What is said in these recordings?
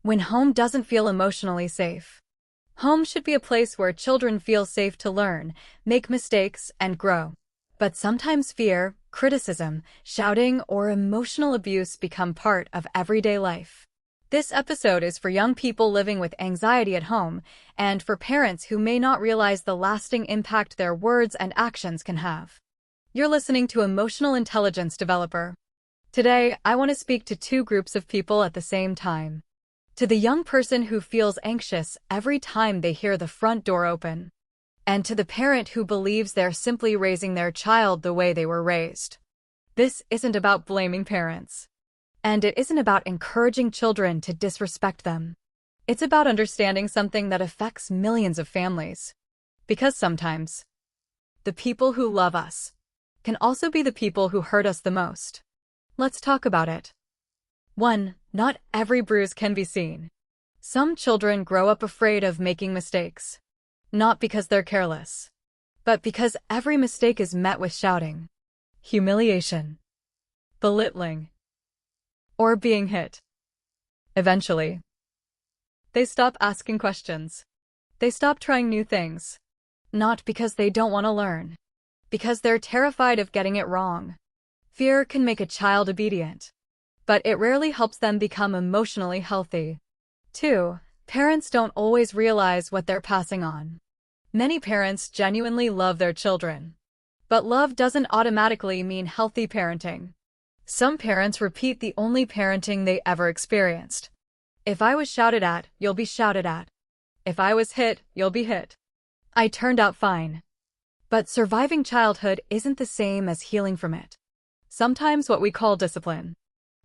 when home doesn't feel emotionally safe. Home should be a place where children feel safe to learn, make mistakes, and grow. But sometimes fear, criticism, shouting, or emotional abuse become part of everyday life. This episode is for young people living with anxiety at home and for parents who may not realize the lasting impact their words and actions can have. You're listening to Emotional Intelligence Developer. Today, I want to speak to two groups of people at the same time. To the young person who feels anxious every time they hear the front door open, and to the parent who believes they're simply raising their child the way they were raised. This isn't about blaming parents. And it isn't about encouraging children to disrespect them. It's about understanding something that affects millions of families. Because sometimes, the people who love us can also be the people who hurt us the most. Let's talk about it. 1. Not every bruise can be seen. Some children grow up afraid of making mistakes. Not because they're careless, but because every mistake is met with shouting, humiliation, belittling, or being hit. Eventually, they stop asking questions. They stop trying new things. Not because they don't want to learn, because they're terrified of getting it wrong. Fear can make a child obedient, but it rarely helps them become emotionally healthy. 2. Parents don't always realize what they're passing on. Many parents genuinely love their children, but love doesn't automatically mean healthy parenting. Some parents repeat the only parenting they ever experienced. If I was shouted at, you'll be shouted at. If I was hit, you'll be hit. I turned out fine. But surviving childhood isn't the same as healing from it. Sometimes what we call discipline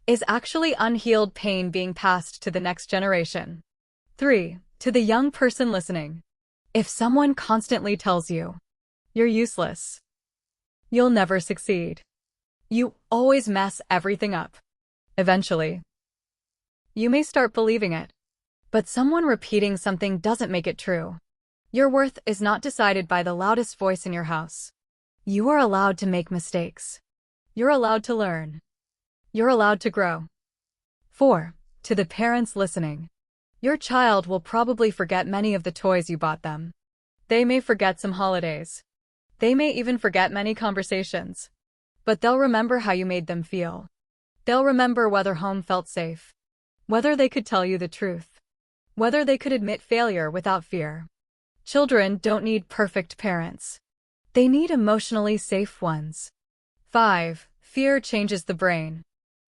is actually unhealed pain being passed to the next generation. 3. To the young person listening. If someone constantly tells you, you're useless, you'll never succeed, you always mess everything up, eventually, you may start believing it. But someone repeating something doesn't make it true. Your worth is not decided by the loudest voice in your house. You are allowed to make mistakes. You're allowed to learn. You're allowed to grow. 4. To the parents listening. Your child will probably forget many of the toys you bought them. They may forget some holidays. They may even forget many conversations. But they'll remember how you made them feel. They'll remember whether home felt safe, whether they could tell you the truth, whether they could admit failure without fear. Children don't need perfect parents. They need emotionally safe ones. 5. Fear changes the brain.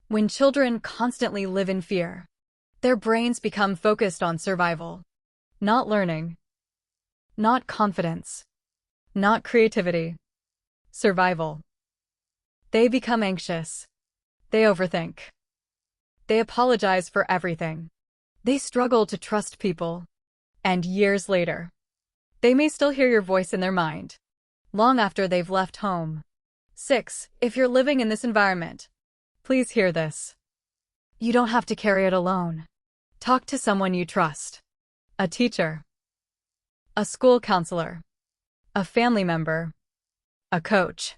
When children constantly live in fear, their brains become focused on survival, not learning, not confidence, not creativity. Survival. They become anxious. They overthink. They apologize for everything. They struggle to trust people. And years later, they may still hear your voice in their mind, long after they've left home. 6. If you're living in this environment, please hear this. You don't have to carry it alone. Talk to someone you trust. A teacher. A school counselor. A family member. A coach.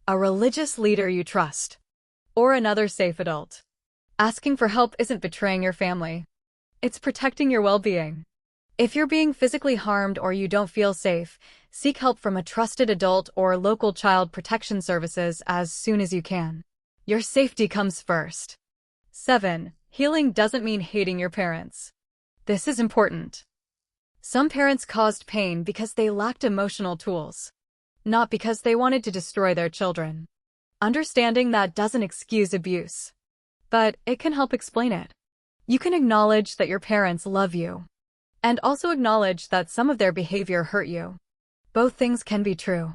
A religious leader you trust. Or another safe adult. Asking for help isn't betraying your family. It's protecting your well-being. If you're being physically harmed or you don't feel safe, seek help from a trusted adult or local child protection services as soon as you can. Your safety comes first. 7. Healing doesn't mean hating your parents. This is important. Some parents caused pain because they lacked emotional tools, not because they wanted to destroy their children. Understanding that doesn't excuse abuse, but it can help explain it. You can acknowledge that your parents love you, and also acknowledge that some of their behavior hurt you. Both things can be true.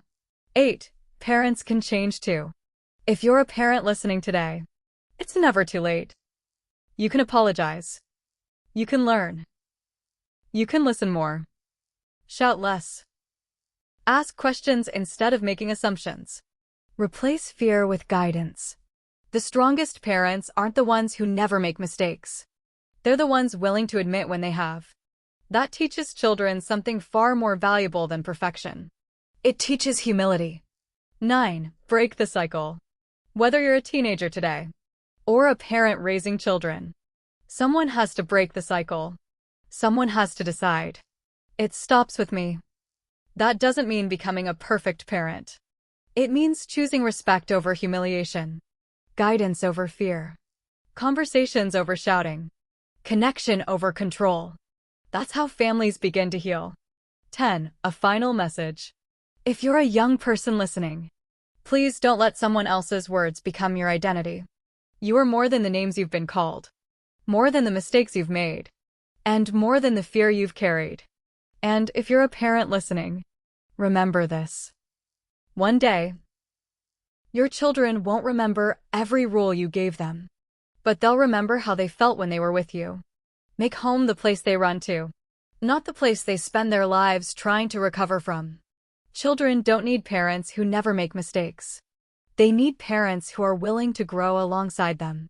8. Parents can change too. If you're a parent listening today, it's never too late. You can apologize. You can learn. You can listen more. Shout less. Ask questions instead of making assumptions. Replace fear with guidance. The strongest parents aren't the ones who never make mistakes. They're the ones willing to admit when they have. That teaches children something far more valuable than perfection. It teaches humility. 9. Break the cycle. Whether you're a teenager today or a parent raising children, Someone has to break the cycle. Someone has to decide. It stops with me. That doesn't mean becoming a perfect parent. It means choosing respect over humiliation, guidance over fear, conversations over shouting, connection over control. That's how families begin to heal. 10. A final message. If you're a young person listening, please don't let someone else's words become your identity. You are more than the names you've been called, more than the mistakes you've made, and more than the fear you've carried. And if you're a parent listening, remember this. One day, your children won't remember every rule you gave them, but they'll remember how they felt when they were with you. Make home the place they run to, not the place they spend their lives trying to recover from. Children don't need parents who never make mistakes. They need parents who are willing to grow alongside them.